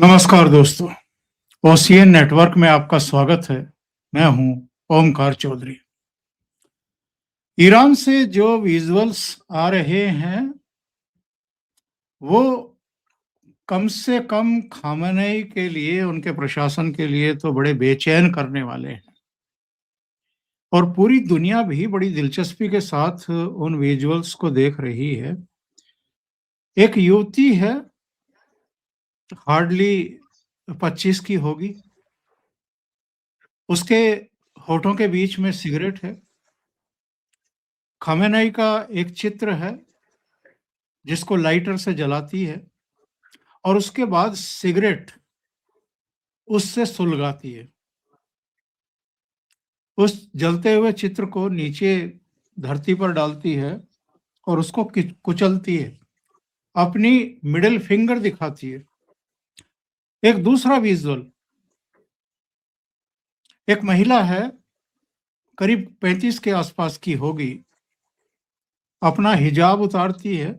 नमस्कार दोस्तों, OCN network में आपका स्वागत है। मैं हूं ओमकार चौधरी। ईरान से जो विजुअल्स आ रहे हैं वो कम से कम खामेनेई के लिए, उनके प्रशासन के लिए तो बड़े बेचैन करने वाले हैं और पूरी दुनिया भी बड़ी दिलचस्पी के साथ उन विजुअल्स को देख रही है। एक युवती है, हार्डली 25 की होगी। उसके होठों के बीच में सिगरेट है। खामेनेई का एक चित्र है जिसको लाइटर से जलाती है और उसके बाद सिगरेट उससे सुलगाती है। उस जलते हुए चित्र को नीचे धरती पर डालती है और उसको कुचलती है, अपनी मिडिल फिंगर दिखाती है। एक दूसरा विजुअल, एक महिला है, करीब 35 के आसपास की होगी, अपना हिजाब उतारती है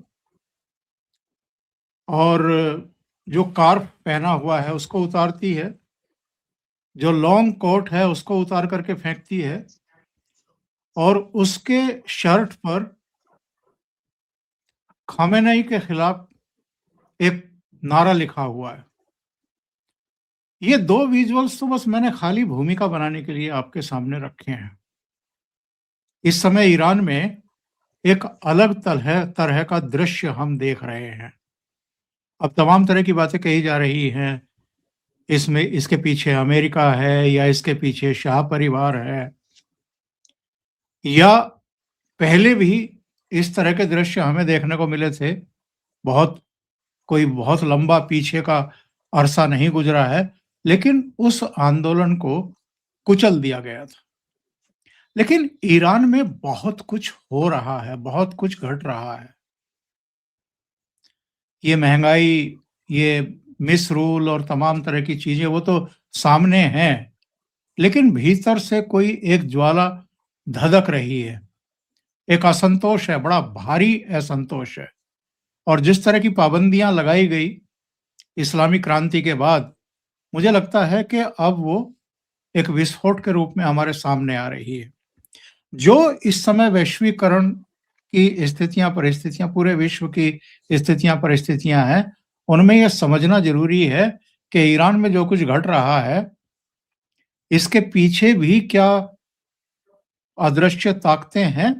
और जो स्कार्फ पहना हुआ है उसको उतारती है, जो लॉन्ग कोट है उसको उतार करके फेंकती है और उसके शर्ट पर खामेनेई के खिलाफ एक नारा लिखा हुआ है। ये दो विजुअल्स तो बस मैंने खाली भूमिका बनाने के लिए आपके सामने रखे हैं। इस समय ईरान में एक अलग तरह का दृश्य हम देख रहे हैं। अब तमाम तरह की बातें कही जा रही हैं, इसमें इसके पीछे अमेरिका है या इसके पीछे शाह परिवार है, या पहले भी इस तरह के दृश्य हमें देखने को मिले थे। कोई बहुत लंबा पीछे का अरसा नहीं गुजरा है, लेकिन उस आंदोलन को कुचल दिया गया था। लेकिन ईरान में बहुत कुछ हो रहा है, बहुत कुछ घट रहा है। ये महंगाई, ये मिस रूल और तमाम तरह की चीजें वो तो सामने हैं, लेकिन भीतर से कोई एक ज्वाला धधक रही है। एक असंतोष है, बड़ा भारी असंतोष है। और जिस तरह की पाबंदियां लगाई गई इस्लामी क्रांति के बाद, मुझे लगता है कि अब वो एक विस्फोट के रूप में हमारे सामने आ रही है। जो इस समय वैश्वीकरण की परिस्थितियां, पूरे विश्व की परिस्थितियां हैं, उनमें यह समझना जरूरी है कि ईरान में जो कुछ घट रहा है, इसके पीछे भी क्या अदृश्य ताकतें हैं।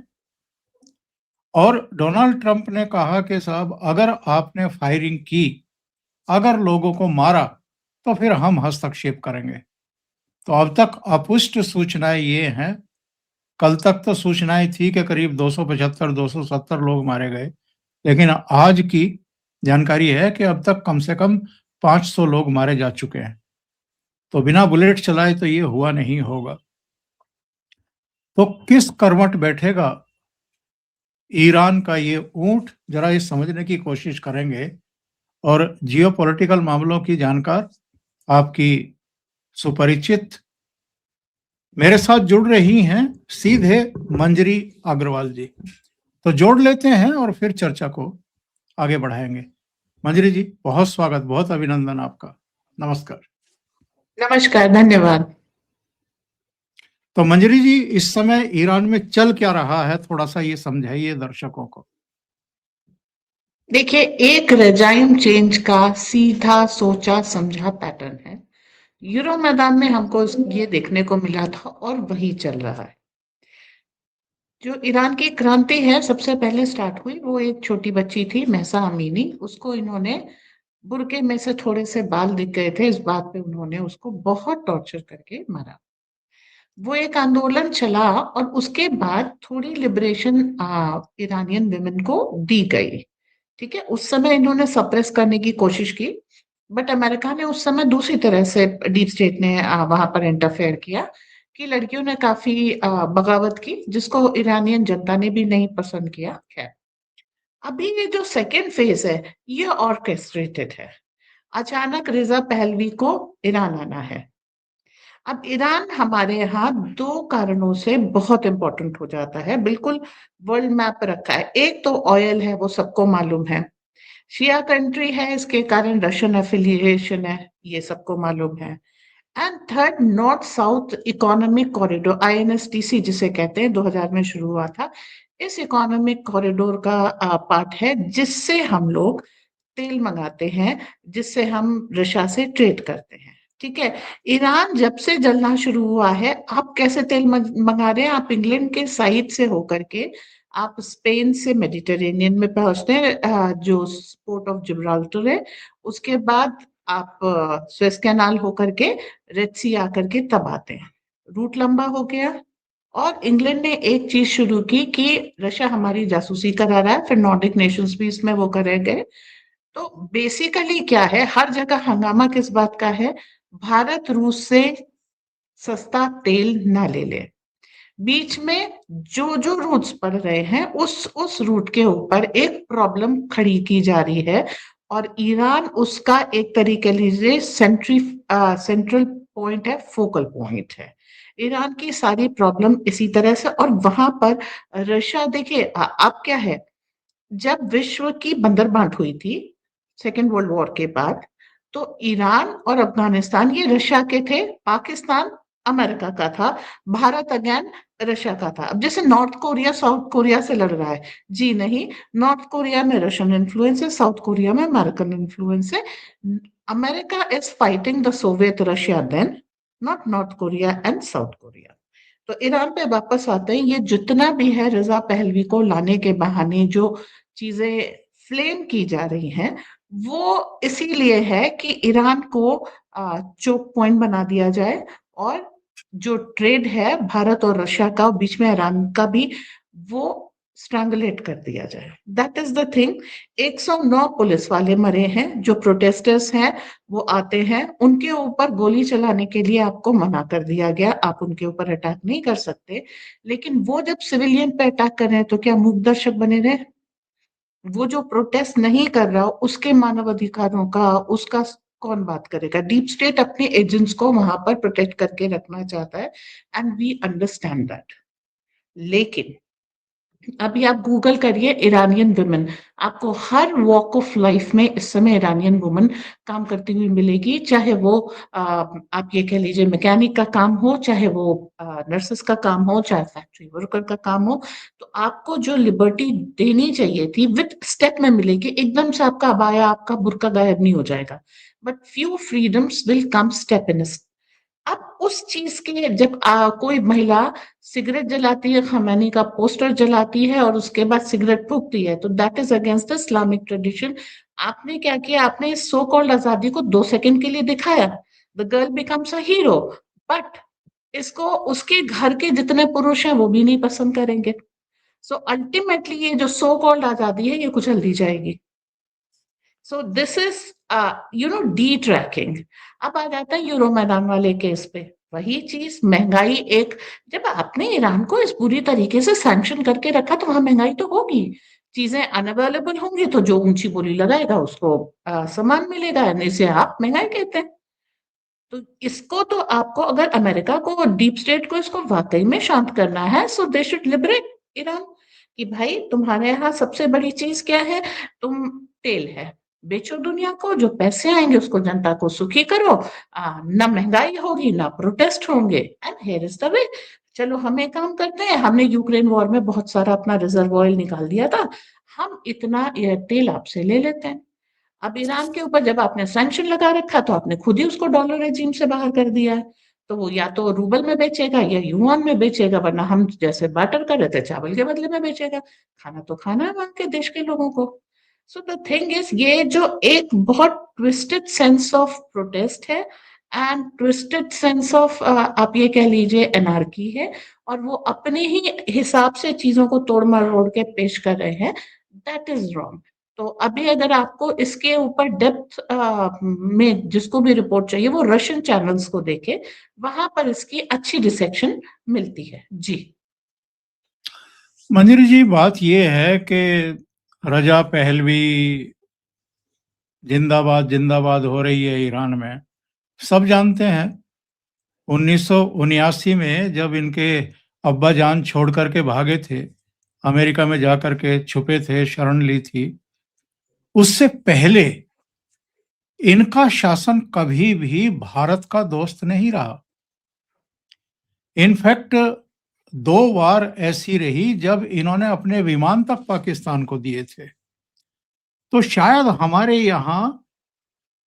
और डोनाल्ड ट्रंप ने कहा कि साहब, अगर आपने फायरिंग की, अगर लोगों को मारा, तो फिर हम हस्तक्षेप करेंगे। तो अब तक अपुष्ट सूचनाएं ये हैं। कल तक तो सूचनाएं थी कि करीब 275-270 लोग मारे गए, लेकिन आज की जानकारी है कि अब तक कम से कम 500 लोग मारे जा चुके हैं। तो बिना बुलेट चलाए तो ये हुआ नहीं होगा। तो किस करवट बैठेगा ईरान का ये ऊंट, जरा ये समझने की कोशिश करेंगे। और जियोपॉलिटिकल मामलों की जानकार, आपकी सुपरिचित, मेरे साथ जुड़ रही हैं सीधे मंजरी अग्रवाल जी। तो जोड़ लेते हैं और फिर चर्चा को आगे बढ़ाएंगे। मंजरी जी, बहुत स्वागत, बहुत अभिनंदन आपका। नमस्कार। नमस्कार, धन्यवाद। तो मंजरी जी, इस समय ईरान में चल क्या रहा है, थोड़ा सा ये समझाइए दर्शकों को। देखिए, एक रेजाइम चेंज का सीधा सोचा समझा पैटर्न है। यूरो मैदान में हमको ये देखने को मिला था और वही चल रहा है। जो ईरान की क्रांति है, सबसे पहले स्टार्ट हुई, वो एक छोटी बच्ची थी, महसा अमीनी। उसको इन्होंने बुर्के में से थोड़े से बाल दिख गए थे, इस बात पे उन्होंने उसको बहुत टॉर्चर करके मारा। वो एक आंदोलन चला और उसके बाद थोड़ी लिबरेशन ईरानियन विमेन को दी गई। ठीक है, उस समय इन्होंने सप्रेस करने की कोशिश की, बट अमेरिका ने उस समय दूसरी तरह से, डीप स्टेट ने वहां पर इंटरफेयर किया कि लड़कियों ने काफी बगावत की, जिसको ईरानियन जनता ने भी नहीं पसंद किया। खैर, अभी ये जो सेकेंड फेज है, ये ऑर्केस्ट्रेटेड है। अचानक रिजा पहलवी को ईरान आना है। अब ईरान हमारे यहाँ दो कारणों से बहुत इंपॉर्टेंट हो जाता है, बिल्कुल वर्ल्ड मैप पर रखा है। एक तो ऑयल है, वो सबको मालूम है। शिया कंट्री है, इसके कारण रशियन एफिलिएशन है, ये सबको मालूम है। And third, north south economic corridor, INSTC जिसे कहते हैं, 2000 में शुरू हुआ था। इस इकोनॉमिक कॉरिडोर का पार्ट है जिससे हम लोग तेल मंगाते हैं, जिससे हम रशिया से ट्रेड करते हैं। ठीक है, ईरान जब से जलना शुरू हुआ है, आप कैसे तेल मंगा रहे हैं? आप इंग्लैंड के साइड से होकर के आप स्पेन से मेडिटेरेनियन में पहुंचते हैं, जो पोर्ट ऑफ जिब्राल्टर है, उसके बाद आप स्वेज कैनाल होकर के रेड सी आकर के तब आते हैं। रूट लंबा हो गया, और इंग्लैंड ने एक चीज शुरू की कि रशिया हमारी जासूसी करा रहा है, फिर नॉर्डिक नेशंस भी इसमें वो करे गए। तो बेसिकली क्या है, हर जगह हंगामा किस बात का है? भारत रूस से सस्ता तेल ना ले ले। बीच में जो जो रूट्स पड़ रहे हैं, उस रूट के ऊपर एक प्रॉब्लम खड़ी की जा रही है, और ईरान उसका एक तरीके लीजिए सेंट्रल पॉइंट है, फोकल पॉइंट है। ईरान की सारी प्रॉब्लम इसी तरह से, और वहां पर रशिया, देखिए अब क्या है, जब विश्व की बंदरबांट हुई थी सेकेंड वर्ल्ड वॉर के बाद, तो ईरान और अफगानिस्तान ये रशिया के थे, पाकिस्तान अमेरिका का था, भारत अगेन रशिया का था। अब जैसे नॉर्थ कोरिया साउथ कोरिया से लड़ रहा है, जी नहीं, नॉर्थ कोरिया में रशियन इन्फ्लुएंस है, साउथ कोरिया में अमेरिकन इन्फ्लुएंस है। America is fighting the Soviet Russia then, not North Korea and South Korea. तो ईरान पे वापस आते हैं, ये जितना भी है रजा पहलवी को लाने के बहाने जो चीजें फ्लेम की जा रही हैं, वो इसीलिए है कि ईरान को चोक पॉइंट बना दिया जाए, और जो ट्रेड है भारत और रशिया का बीच में ईरान का भी, वो स्ट्रैंगुलेट कर दिया जाए। That is the thing. 109 police वाले मरे हैं, जो प्रोटेस्टर्स हैं वो आते हैं, उनके ऊपर गोली चलाने के लिए आपको मना कर दिया गया, आप उनके ऊपर अटैक नहीं कर सकते। लेकिन वो जब सिविलियन पे अटैक कर रहे हैं तो क्या मूक दर्शक बने रहे? वो जो प्रोटेस्ट नहीं कर रहा उसके मानव अधिकारों का, उसका कौन बात करेगा? डीप स्टेट अपने एजेंट्स को वहां पर प्रोटेक्ट करके रखना चाहता है, एंड वी अंडरस्टैंड दैट। लेकिन अभी आप गूगल करिए इरानियन वुमेन, आपको हर वॉक ऑफ लाइफ में इस समय इरानियन वुमेन काम करती हुई मिलेगी, चाहे वो आप ये कह लीजिए मैकेनिक का काम हो, चाहे वो नर्सेस का काम हो, चाहे फैक्ट्री वर्कर का काम हो। तो आपको जो लिबर्टी देनी चाहिए थी विद स्टेप में मिलेगी, एकदम से आपका अबाया, आपका बुर्का गायब नहीं हो जाएगा, but few freedoms will come step in. अब उस चीज के जब कोई महिला सिगरेट जलाती है, खमैनी का पोस्टर जलाती है और उसके बाद सिगरेट फूकती है, तो that is against the Islamic tradition. आपने क्या किया? आपने इस सो कॉल्ड आजादी को 2 सेकंड के लिए दिखाया, the girl becomes a hero, but इसको उसके घर के जितने पुरुष हैं वो भी नहीं पसंद करेंगे। सो अल्टीमेटली ये जो सो कॉल्ड आजादी है ये कुचल दी जाएगी। So this is the tracking. अब आ जाता है यूरो मैदान वाले केस पे, वही चीज, महंगाई एक, जब आपने ईरान को इस बुरी तरीके से सैंक्शन करके रखा तो वहां महंगाई तो होगी, चीजें अनअवेलेबल होंगी, तो जो ऊंची बोली लगाएगा उसको सामान मिलेगा, इसे आप महंगाई कहते हैं। तो इसको तो आपको, अगर अमेरिका को, डीप स्टेट को इसको वाकई में शांत करना है, सो दे शुड लिबरेट ईरान, कि भाई तुम्हारे यहाँ सबसे बड़ी चीज क्या है? तुम तेल है, बेचो दुनिया को, जो पैसे आएंगे उसको जनता को सुखी करो, ना महंगाई होगी ना प्रोटेस्ट होंगे, and here is the way. चलो हम एक काम करते हैं, हमने यूक्रेन वॉर में बहुत सारा अपना रिजर्व ऑयल निकाल दिया था, हम इतना तेल आपसे ले लेते हैं। अब ईरान के ऊपर जब आपने सैंक्शन लगा रखा तो आपने खुद ही उसको डॉलर रेजिम से बाहर कर दिया है, तो वो या तो रूबल में बेचेगा या युआन में बेचेगा, वरना हम जैसे बार्टर कर रहे थे चावल के बदले में बेचेगा। खाना तो खाना है वहां के देश के लोगों को। सो द थिंग इज, ये जो एक बहुत ट्विस्टेड सेंस ऑफ प्रोटेस्ट है, एंड ट्विस्टेड सेंस ऑफ आप ये कह लीजिए एनार्की है, और वो अपने ही हिसाब से चीजों को तोड़ मरोड़ के पेश कर रहे हैं, दैट इज रॉन्ग। तो अभी अगर आपको इसके ऊपर डेप्थ में जिसको भी रिपोर्ट चाहिए, वो रशियन चैनल्स को देखे, वहां पर इसकी अच्छी डिसेक्शन मिलती है। जी मंदिर जी, बात ये है कि रजा पहलवी जिंदाबाद जिंदाबाद हो रही है ईरान में, सब जानते हैं। 1979 में जब इनके अब्बा जान छोड़ करके भागे थे, अमेरिका में जा करके छुपे थे, शरण ली थी, उससे पहले इनका शासन कभी भी भारत का दोस्त नहीं रहा। इनफैक्ट 2 बार ऐसी रही जब इन्होंने अपने विमान तक पाकिस्तान को दिए थे। तो शायद हमारे यहाँ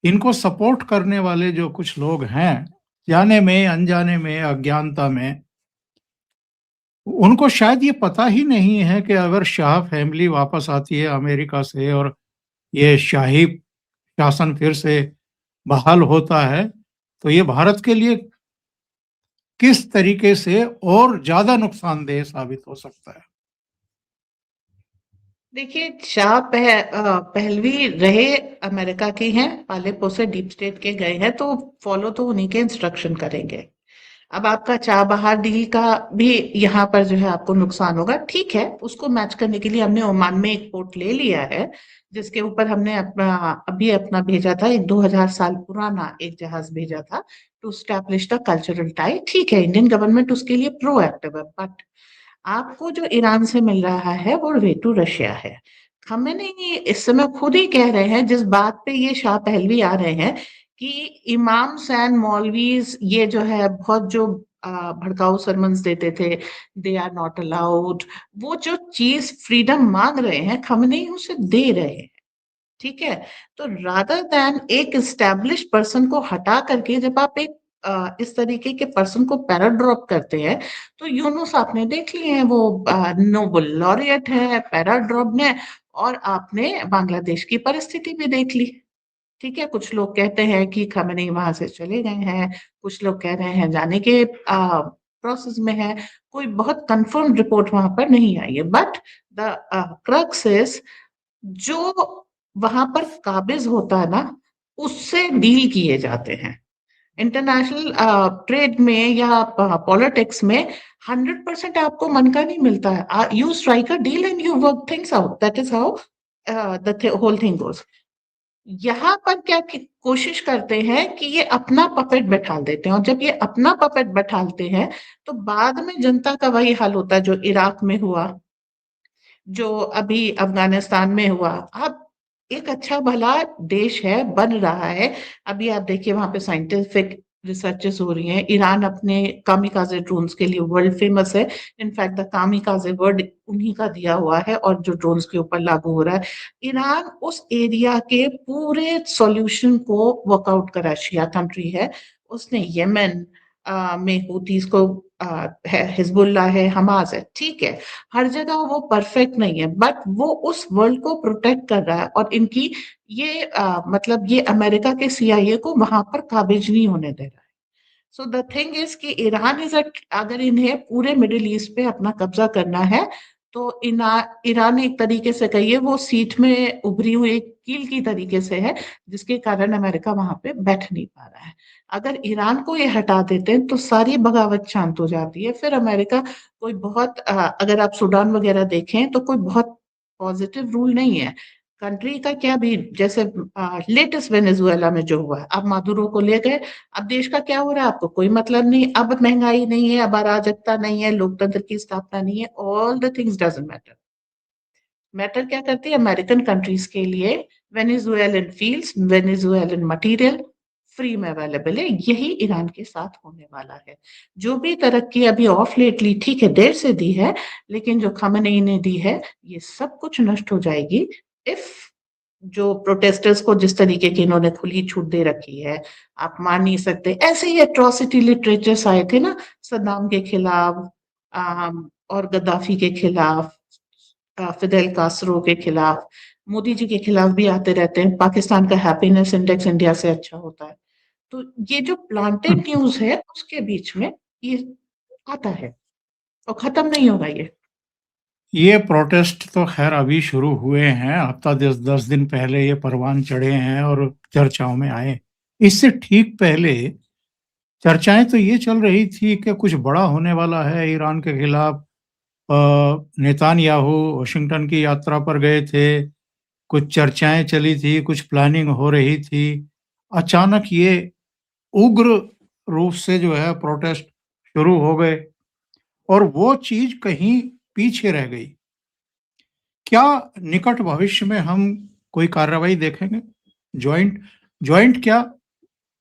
इनको सपोर्ट करने वाले जो कुछ लोग हैं, जाने में, अनजाने में, अज्ञानता में, उनको शायद ये पता ही नहीं है कि अगर शाह फैमिली वापस आती है अमेरिका से और ये शाही शासन फिर से बहाल होता है, तो ये भारत के लिए किस तरीके से और ज़्यादा नुकसानदेह साबित हो सकता है। देखिए, पहलवी रहे अमेरिका के हैं, पाले पोसे डीप स्टेट के गए हैं, तो फॉलो तो उन्हीं के इंस्ट्रक्शन करेंगे। अब आपका चाबहार डील का भी यहाँ पर जो है आपको नुकसान होगा। ठीक है, उसको मैच करने के लिए हमने ओमान में एक पोर्ट ले लिया है, जिसके ऊपर हमने अपना भेजा था, एक 2000 साल पुराना एक जहाज भेजा था to establish the cultural tie. ठीक है, इंडियन गवर्नमेंट उसके लिए प्रोएक्टिव है, बट आपको जो ईरान से मिल रहा है वो वे टू रशिया है। खमेनी इस समय खुद ही कह रहे हैं, जिस बात पे ये शाह पहलवी आ रहे हैं, कि इमाम्स एंड मौलवीज ये जो है बहुत जो भड़काऊ सरमन्स देते थे, दे आर नॉट अलाउड, वो जो चीज फ्रीडम मांग रहे हैं खमेनी उसे दे रहे हैं। ठीक है, तो रादर देन एक स्टैब्लिश पर्सन को हटा करके जब आप एक इस तरीके के पर्सन को पैराड्रॉप करते हैं, तो यूनुस आपने देख लिए हैं, वो नोबेल लॉरियट है, पैराड्रॉप ने, और आपने बांग्लादेश की परिस्थिति भी देख ली। ठीक है, कुछ लोग कहते हैं कि खमेनी वहां से चले गए हैं, कुछ लोग कह रहे हैं जाने के प्रोसेस में है, कोई बहुत कंफर्म रिपोर्ट वहां पर नहीं आई है, बट द क्रक्स इज जो वहां पर काबिज होता है ना, उससे डील किए जाते हैं। इंटरनेशनल ट्रेड में या पॉलिटिक्स में 100% आपको मन का नहीं मिलता है। You strike a deal and you work things out, that is how the whole thing goes. यहाँ पर क्या कोशिश करते हैं कि ये अपना पपेट बैठा देते हैं, और जब ये अपना पपेट बैठाते हैं तो बाद में जनता का वही हाल होता है जो इराक में हुआ, जो अभी अफगानिस्तान में हुआ। अब एक अच्छा भला देश है, बन रहा है, अभी आप देखिए वहां पे साइंटिफिक रिसर्चेस हो रही हैं। ईरान अपने कामिकाजे ड्रोन्स के लिए वर्ल्ड फेमस है। इनफैक्ट द कामिकाजे वर्ड उन्हीं का दिया हुआ है और जो ड्रोन्स के ऊपर लागू हो रहा है। ईरान उस एरिया के पूरे सॉल्यूशन को वर्कआउट करा शिया कंट्री है। उसने यमन में हुतीस को है, हिजबुल्लाह है, हमास है, ठीक है, हर जगह वो परफेक्ट नहीं है, बट वो उस वर्ल्ड को प्रोटेक्ट कर रहा है, और इनकी ये मतलब ये अमेरिका के सीआईए को वहां पर काबिज नहीं होने दे रहा है। सो द थिंग इज कि ईरान इज अगर इन्हें पूरे मिडिल ईस्ट पे अपना कब्जा करना है, तो ईरान एक तरीके से कहिए वो सीट में उभरी हुई कील की तरीके से है, जिसके कारण अमेरिका वहां पे बैठ नहीं पा रहा है। अगर ईरान को ये हटा देते हैं तो सारी बगावत शांत हो जाती है, फिर अमेरिका कोई बहुत अगर आप सूडान वगैरह देखें तो कोई बहुत पॉजिटिव रूल नहीं है कंट्री का। क्या भी जैसे लेटेस्ट वेनेजुएला में जो हुआ, अब मादुरो को ले गए, अब देश का क्या हो रहा है आपको कोई मतलब नहीं, अब महंगाई नहीं है, अब अराजकता नहीं है, लोकतंत्र की स्थापना नहीं है, all the things doesn't matter. Matter क्या करती है अमेरिकन कंट्रीज के लिए? Venezuelan fields, Venezuelan material free में अवेलेबल है। यही ईरान के साथ होने वाला है। जो भी तरक्की अभी ऑफ लेटली, ठीक है देर से दी है, लेकिन जो खamenei ने दी है, ये सब कुछ नष्ट हो जाएगी इफ जो प्रोटेस्टर्स को जिस तरीके की इन्होंने खुली छूट दे रखी है, आप मान नहीं सकते। ऐसे ही एट्रोसिटी लिटरेचर्स आए थे ना, सद्दाम के खिलाफ और गद्दाफी के खिलाफ, फिदेल कास्ट्रो के खिलाफ, मोदी जी के खिलाफ भी आते रहते हैं। पाकिस्तान का हैप्पीनेस इंडेक्स इंडिया से अच्छा होता है। तो ये जो प्लांटेड न्यूज है उसके बीच में ये आता है और खत्म नहीं होगा ये। ये प्रोटेस्ट तो खैर अभी शुरू हुए हैं, हफ्ता 10 दिन पहले ये परवान चढ़े हैं और चर्चाओं में आए। इससे ठीक पहले चर्चाएं तो ये चल रही थी कि कुछ बड़ा होने वाला है ईरान के खिलाफ। नेतान्याहू वाशिंगटन की यात्रा पर गए थे, कुछ चर्चाएं चली थी, कुछ प्लानिंग हो रही थी। अचानक ये उग्र रूप से जो है प्रोटेस्ट शुरू हो गए और वो चीज कहीं पीछे रह गई। क्या निकट भविष्य में हम कोई कार्रवाई देखेंगे? जॉइंट जॉइंट क्या,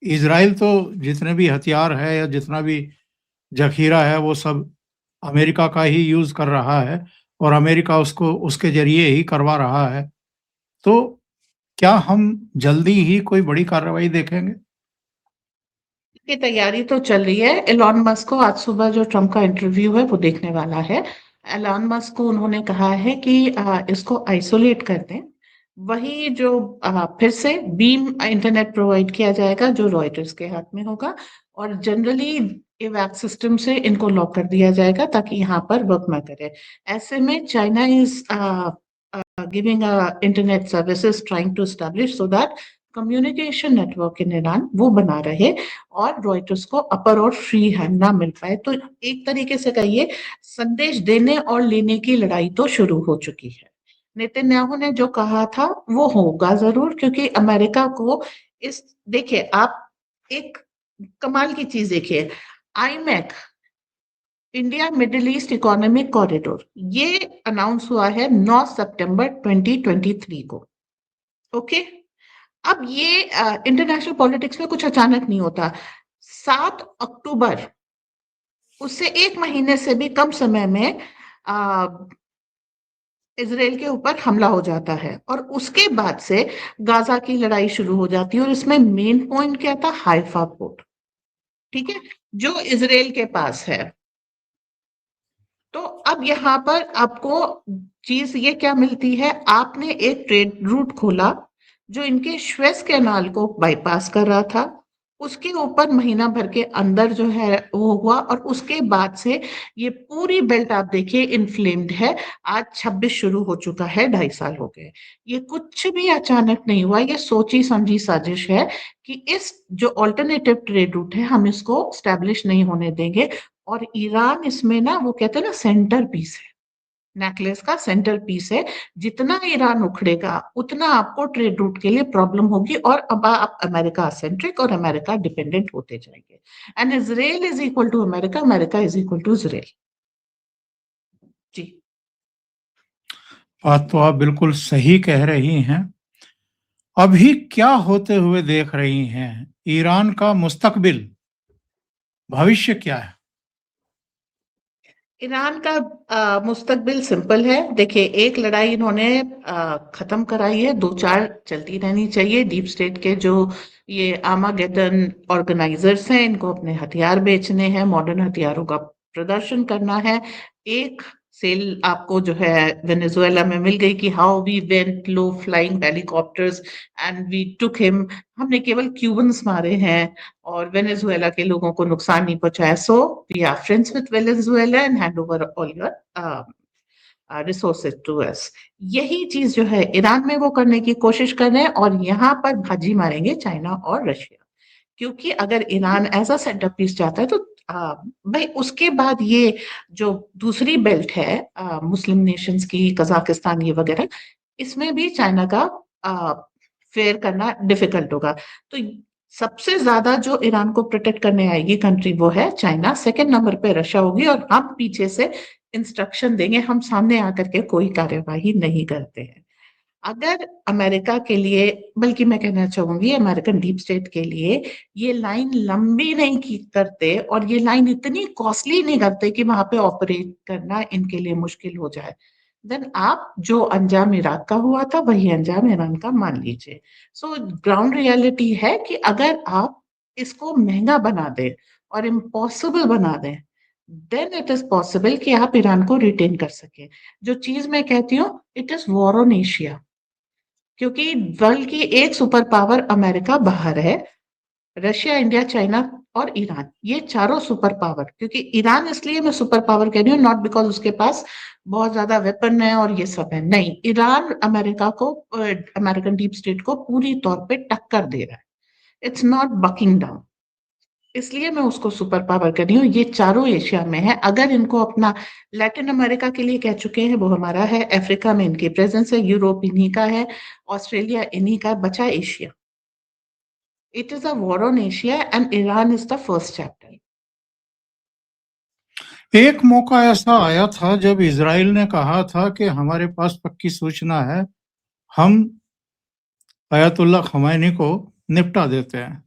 इज़राइल तो जितने भी हथियार है या जितना भी ज़ख़ीरा है वो सब अमेरिका का ही यूज़ कर रहा है और अमेरिका उसको उसके ज़रिए ही करवा रहा है। तो क्या हम जल्दी ही कोई बड़ी कार्रवाई देखेंगे? की तैयारी तो चल रही है। एलॉन मस्क को आज सुबह जो ट्रम्प का इंटरव्यू है वो देखने वाला है। एलॉन मस्क को उन्होंने कहा है कि इसको आइसोलेट कर दें। वही जो फिर से बीम इंटरनेट प्रोवाइड किया जाएगा जो रॉयटर्स के हाथ में होगा, और जनरली इवैक सिस्टम से इनको लॉक कर दिया जाएगा ताकि यहाँ पर वर्क ना करे। ऐसे में China is giving internet services trying to establish so that communication network in Iran वो बना रहे और रॉयटर्स को अपर और फ्री हैंड ना मिल पाए। तो एक तरीके से कहिए संदेश देने और लेने की लड़ाई तो शुरू हो चुकी है। नेतन्याहू ने जो कहा था वो होगा जरूर, क्योंकि अमेरिका को इस देखिए आप एक कमाल की चीज देखिए, iMac India middle east economic corridor ये अनाउंस हुआ है 9 सितंबर 2023 को। ओके, अब ये इंटरनेशनल पॉलिटिक्स में कुछ अचानक नहीं होता। 7 अक्टूबर, उससे एक महीने से भी कम समय में इजराइल के ऊपर हमला हो जाता है और उसके बाद से गाजा की लड़ाई शुरू हो जाती है। और इसमें मेन पॉइंट क्या था? हाइफा पोर्ट, ठीक है, जो इजराइल के पास है। तो अब यहाँ पर आपको चीज ये क्या मिलती है, आपने एक ट्रेड रूट खोला जो इनके स्वेज कैनाल को बाईपास कर रहा था, उसके ऊपर महीना भर के अंदर जो है वो हुआ और उसके बाद से ये पूरी बेल्ट आप देखिए इन्फ्लेम्ड है। आज 26 शुरू हो चुका है, 2.5 साल हो गए। ये कुछ भी अचानक नहीं हुआ, ये सोची समझी साजिश है कि इस जो ऑल्टरनेटिव ट्रेड रूट है हम इसको स्टैब्लिश नहीं होने देंगे। और ईरान इसमें ना वो कहते हैं ना सेंटर पीस है, नेकलेस का सेंटर पीस है। जितना ईरान उखड़ेगा उतना आपको ट्रेड रूट के लिए प्रॉब्लम होगी और अब आप अमेरिका सेंट्रिक और अमेरिका डिपेंडेंट होते जाएंगे। And Israel is equal to America, America is equal to Israel. जी, बात तो आप बिल्कुल सही कह रही हैं। अभी क्या होते हुए देख रही हैं? ईरान का मुस्तकबिल, भविष्य क्या है? ईरान का मुस्तकबिल सिंपल है। देखिए, एक लड़ाई इन्होंने खत्म कराई है, 2-4 चलती रहनी चाहिए। डीप स्टेट के जो ये आर्मागेडन ऑर्गेनाइजर्स हैं इनको अपने हथियार बेचने हैं, मॉडर्न हथियारों का प्रदर्शन करना है। एक सेल आपको जो है वेनेजुएला में मिल गई कि how we went low flying helicopters and we took him. हमने केवल क्यूबन्स मारे हैं और वेनेजुएला के लोगों को नुकसान नहीं पहुंचाया। So we are friends with Venezuela and hand over all your resources to us. यही चीज जो है ईरान में वो करने की कोशिश कर रहे हैं और यहाँ पर भाजी मारेंगे चाइना और रशिया। क्योंकि अगर ईरान ऐसा सेंटर पीस चाहता है तो भाई उसके बाद ये जो दूसरी बेल्ट है मुस्लिम नेशंस की, कजाकिस्तान ये वगैरह, इसमें भी चाइना का फेयर करना डिफिकल्ट होगा। तो सबसे ज्यादा जो ईरान को प्रोटेक्ट करने आएगी कंट्री वो है चाइना, सेकंड नंबर पे रशिया होगी और हम पीछे से इंस्ट्रक्शन देंगे, हम सामने आकर के कोई कार्यवाही नहीं करते हैं। अगर अमेरिका के लिए, बल्कि मैं कहना चाहूंगी अमेरिकन डीप स्टेट के लिए, ये लाइन लंबी नहीं की करते और ये लाइन इतनी कॉस्टली नहीं करते कि वहां पे ऑपरेट करना इनके लिए मुश्किल हो जाए, देन आप जो अंजाम इराक का हुआ था वही अंजाम ईरान का मान लीजिए। सो ग्राउंड रियलिटी है कि अगर आप इसको महंगा बना दें और इम्पॉसिबल बना दें, देन इट इज पॉसिबल कि आप ईरान को रिटेन कर सके। जो चीज मैं कहती हूँ, it is war on Asia. क्योंकि वर्ल्ड की एक सुपर पावर अमेरिका बाहर है, रशिया, इंडिया, चाइना और ईरान, ये चारों सुपर पावर। क्योंकि ईरान इसलिए मैं सुपर पावर कह रही हूँ, नॉट बिकॉज उसके पास बहुत ज्यादा वेपन है और ये सब है, नहीं, ईरान अमेरिका को, अमेरिकन डीप स्टेट को पूरी तौर पे टक्कर दे रहा है। इट्स नॉट बकिंग डाउन, इसलिए मैं उसको सुपर पावर कर रही हूँ। ये चारों एशिया में है। अगर इनको अपना, लैटिन अमेरिका के लिए कह चुके हैं वो हमारा है, अफ्रीका में इनकी प्रेजेंस है, यूरोप इन्हीं का है, ऑस्ट्रेलिया इन्हीं का, बचा Asia. It is a war on Asia and Iran is the first chapter. एक मौका ऐसा आया था जब इज़राइल ने कहा था कि हमारे पास पक्की सूचना है, हम अयतुल्ला खमैनी को निपटा देते हैं।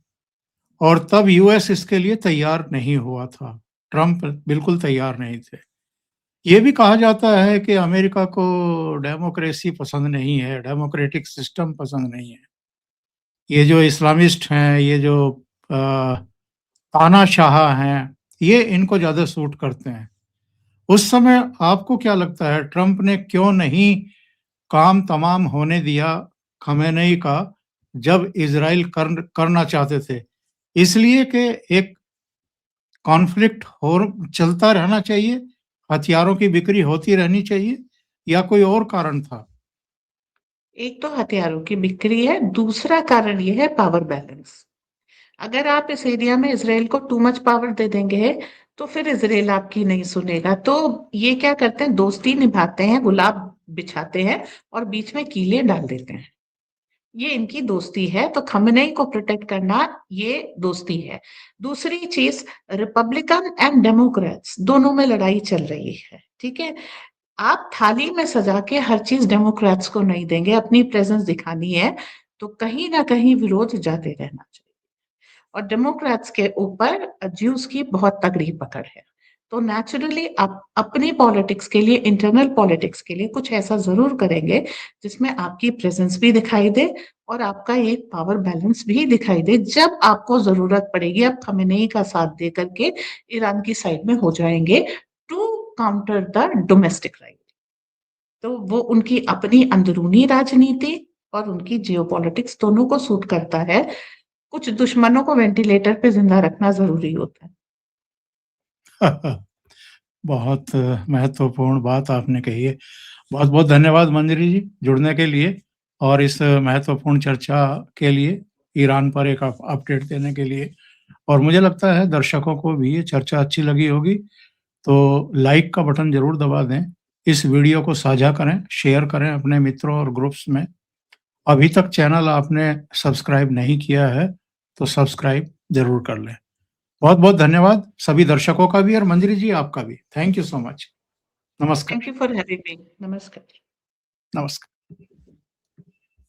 और तब यूएस इसके लिए तैयार नहीं हुआ था। ट्रंप बिल्कुल तैयार नहीं थे। ये भी कहा जाता है कि अमेरिका को डेमोक्रेसी पसंद नहीं है, डेमोक्रेटिक सिस्टम पसंद नहीं है। ये जो इस्लामिस्ट हैं, ये जो तानाशाह हैं, ये इनको ज़्यादा सूट करते हैं। उस समय आपको क्या लगता है ट्रंप ने क्यों नहीं काम तमाम होने दिया खमेनेई का, जब इज़राइल करना चाहते थे? इसलिए कि एक कॉन्फ्लिक्ट हो चलता रहना चाहिए, हथियारों की बिक्री होती रहनी चाहिए, या कोई और कारण था? एक तो हथियारों की बिक्री है, दूसरा कारण ये है पावर बैलेंस। अगर आप इस एरिया में इज़राइल को टू मच पावर दे देंगे, तो फिर इज़राइल आपकी नहीं सुनेगा। तो ये क्या करते हैं, दोस्ती निभाते हैं, गुलाब बिछाते हैं और बीच में कीलें डाल देते हैं। ये इनकी दोस्ती है, तो खमेनेई को प्रोटेक्ट करना ये दोस्ती है। दूसरी चीज, रिपब्लिकन एंड डेमोक्रेट्स दोनों में लड़ाई चल रही है, ठीक है। आप थाली में सजा के हर चीज डेमोक्रेट्स को नहीं देंगे, अपनी प्रेजेंस दिखानी है, तो कहीं ना कहीं विरोध जाते रहना चाहिए। और डेमोक्रेट्स के ऊपर ज्यूस की बहुत तगड़ी पकड़ है। तो नेचुरली आप अपनी पॉलिटिक्स के लिए, इंटरनल पॉलिटिक्स के लिए कुछ ऐसा जरूर करेंगे जिसमें आपकी प्रेजेंस भी दिखाई दे और आपका एक पावर बैलेंस भी दिखाई दे। जब आपको जरूरत पड़ेगी, आप खमेनेई का साथ दे करके ईरान की साइड में हो जाएंगे to counter the domestic right. तो वो उनकी अपनी अंदरूनी राजनीति और उनकी जियोपॉलिटिक्स दोनों को सूट करता है। कुछ दुश्मनों को वेंटिलेटर पे जिंदा रखना जरूरी होता है। बहुत महत्वपूर्ण बात आपने कही है। बहुत-बहुत धन्यवाद मंजरी जी, जुड़ने के लिए और इस महत्वपूर्ण चर्चा के लिए, ईरान पर एक अपडेट देने के लिए। और मुझे लगता है दर्शकों को भी ये चर्चा अच्छी लगी होगी, तो लाइक का बटन ज़रूर दबा दें। इस वीडियो को साझा करें, शेयर करें अपने मित्रों और ग्रुप्स में। अभी तक चैनल आपने सब्सक्राइब नहीं किया है, तो सब्सक्राइब ज़रूर कर लें। बहुत-बहुत धन्यवाद सभी दर्शकों का भी और मंजरी जी आपका भी। Thank you so much. Thank नमस्कार। You for having me. नमस्कार। नमस्कार।